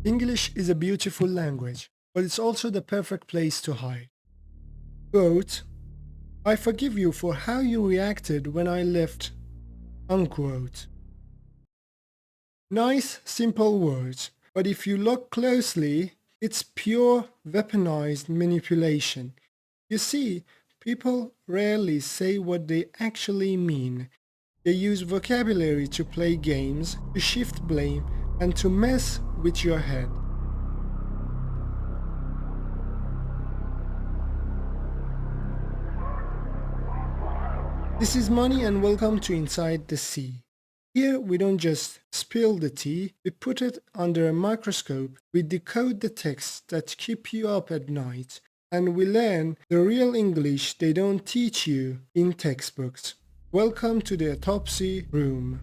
English is a beautiful language, but it's also the perfect place to hide. Quote, I forgive you for how you reacted when I left. Unquote. Nice, simple words, but if you look closely, it's pure weaponized manipulation. You see, people rarely say what they actually mean. They use vocabulary to play games, to shift blame, and to mess with your head. This is Money and welcome to Inside the Sea. Here we don't just spill the tea, we put it under a microscope, we decode the texts that keep you up at night, and we learn the real English they don't teach you in textbooks. Welcome to the autopsy room.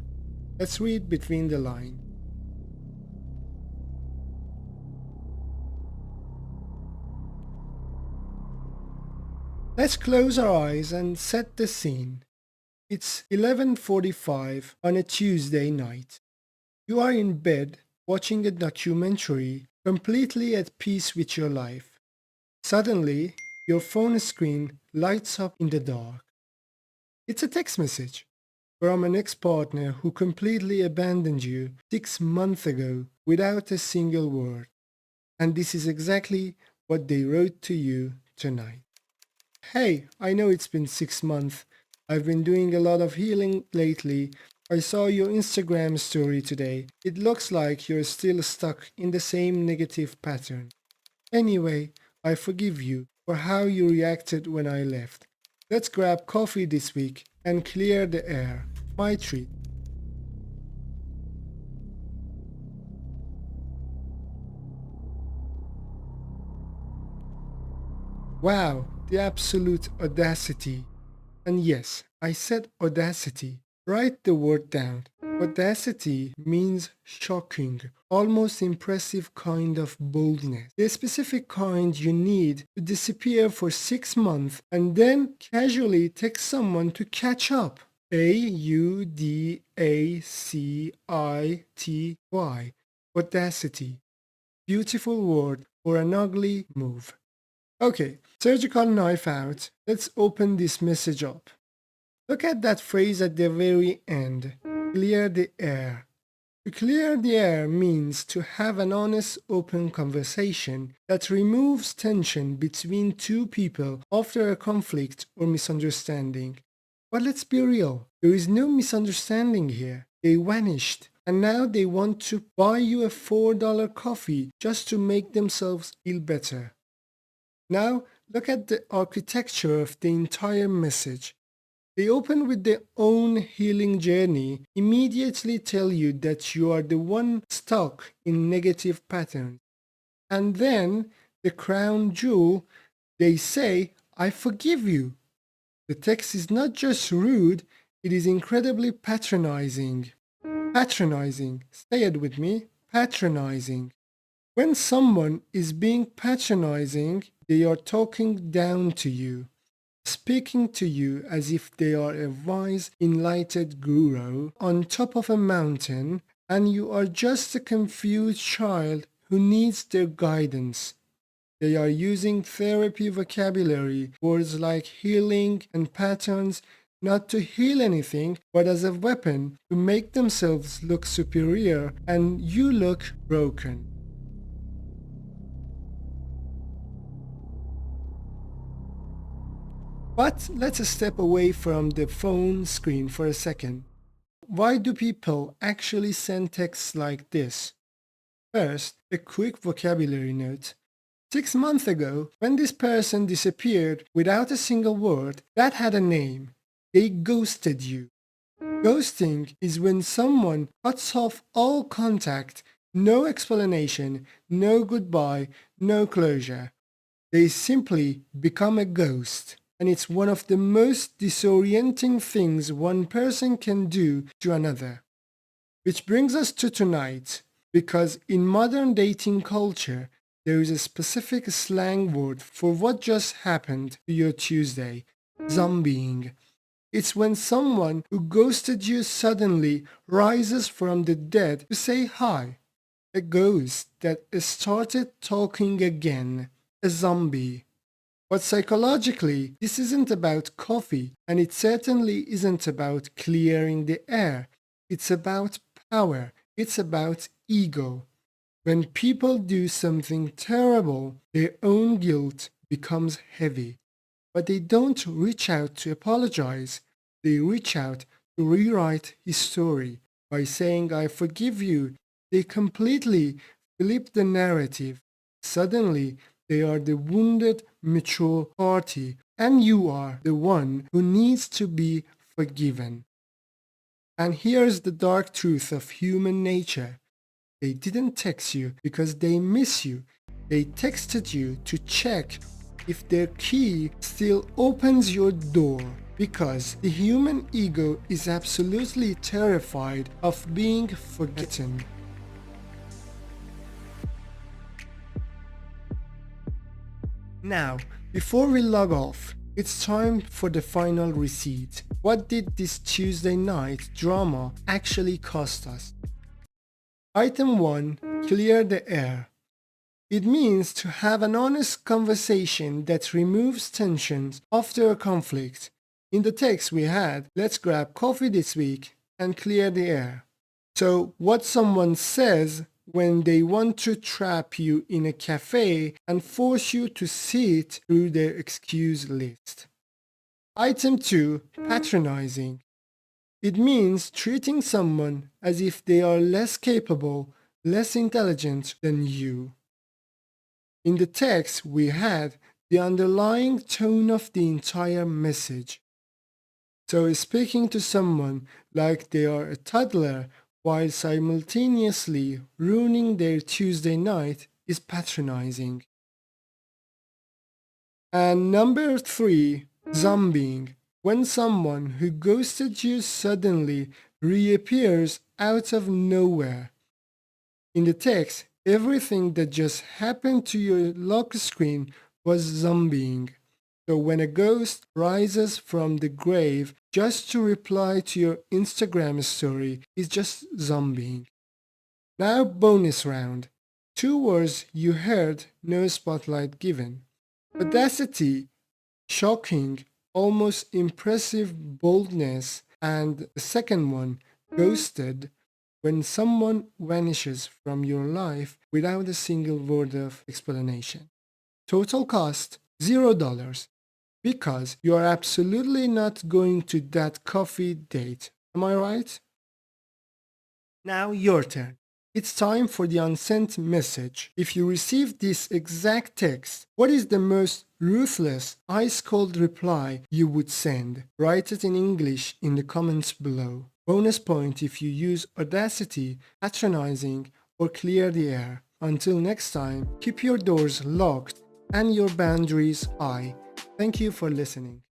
Let's read between the lines. Let's close our eyes and set the scene. It's 11:45 on a Tuesday night. You are in bed watching a documentary, completely at peace with your life. Suddenly, your phone screen lights up in the dark. It's a text message from an ex-partner who completely abandoned you 6 months ago without a single word. And this is exactly what they wrote to you tonight. Hey, I know it's been 6 months. I've been doing a lot of healing lately. I saw your Instagram story today. It looks like you're still stuck in the same negative pattern. Anyway, I forgive you for how you reacted when I left. Let's grab coffee this week and clear the air. My treat. Wow, the absolute audacity. And yes, I said audacity. Write the word down. Audacity means shocking, almost impressive kind of boldness. The specific kind you need to disappear for 6 months and then casually text someone to catch up. Audacity. Audacity. Beautiful word for an ugly move. Okay, surgical knife out. Let's open this message up. Look at that phrase at the very end. Clear the air. To clear the air means to have an honest, open conversation that removes tension between two people after a conflict or misunderstanding. But let's be real, there is no misunderstanding here. They vanished, and now they want to buy you a $4 coffee just to make themselves feel better. Now, look at the architecture of the entire message. They open with their own healing journey, immediately tell you that you are the one stuck in negative patterns. And then, the crown jewel, they say, I forgive you. The text is not just rude, it is incredibly patronizing. Patronizing. Say it with me. Patronizing. When someone is being patronizing, they are talking down to you, speaking to you as if they are a wise, enlightened guru on top of a mountain, and you are just a confused child who needs their guidance. They are using therapy vocabulary, words like healing and patterns, not to heal anything, but as a weapon to make themselves look superior and you look broken. But let's step away from the phone screen for a second. Why do people actually send texts like this? First, a quick vocabulary note. 6 months ago, when this person disappeared without a single word, that had a name. They ghosted you. Ghosting is when someone cuts off all contact, no explanation, no goodbye, no closure. They simply become a ghost. And it's one of the most disorienting things one person can do to another. Which brings us to tonight, because in modern dating culture, there is a specific slang word for what just happened to your Tuesday: zombieing. It's when someone who ghosted you suddenly rises from the dead to say hi. a ghost that started talking again, a zombie. But psychologically, this isn't about coffee, and it certainly isn't about clearing the air. It's about power, it's about ego. When people do something terrible, their own guilt becomes heavy. But they don't reach out to apologize. They reach out to rewrite his story by saying, I forgive you. They completely flip the narrative. Suddenly, they are the wounded, mature party, and you are the one who needs to be forgiven. And here's the dark truth of human nature. They didn't text you because they miss you. They texted you to check if their key still opens your door, because the human ego is absolutely terrified of being forgotten. Now, before we log off, it's time for the final receipt. What did this Tuesday night drama actually cost us? Item 1. Clear the air. It means to have an honest conversation that removes tensions after a conflict. In the text we had, let's grab coffee this week and clear the air. So what someone says when they want to trap you in a cafe and force you to sit through their excuse list. Item 2. Patronizing. It means treating someone as if they are less capable, less intelligent than you. In the text, we had the underlying tone of the entire message. So speaking to someone like they are a toddler while simultaneously ruining their Tuesday night is patronizing. And number 3, zombieing. When someone who ghosted you suddenly reappears out of nowhere. In the text, everything that just happened to your lock screen was zombieing. So when a ghost rises from the grave just to reply to your Instagram story is just zombieing. Now bonus round. 2 words you heard, no spotlight given. Audacity, shocking, almost impressive boldness, and the second one, ghosted, when someone vanishes from your life without a single word of explanation. Total cost, $0, because you are absolutely not going to that coffee date. Am I right? Now your turn. It's time for the unsent message. If you receive this exact text, what is the most ruthless, ice-cold reply you would send? Write it in English in the comments below. Bonus point if you use audacity, patronizing, or clear the air. Until next time, keep your doors locked and your boundaries high. Thank you for listening.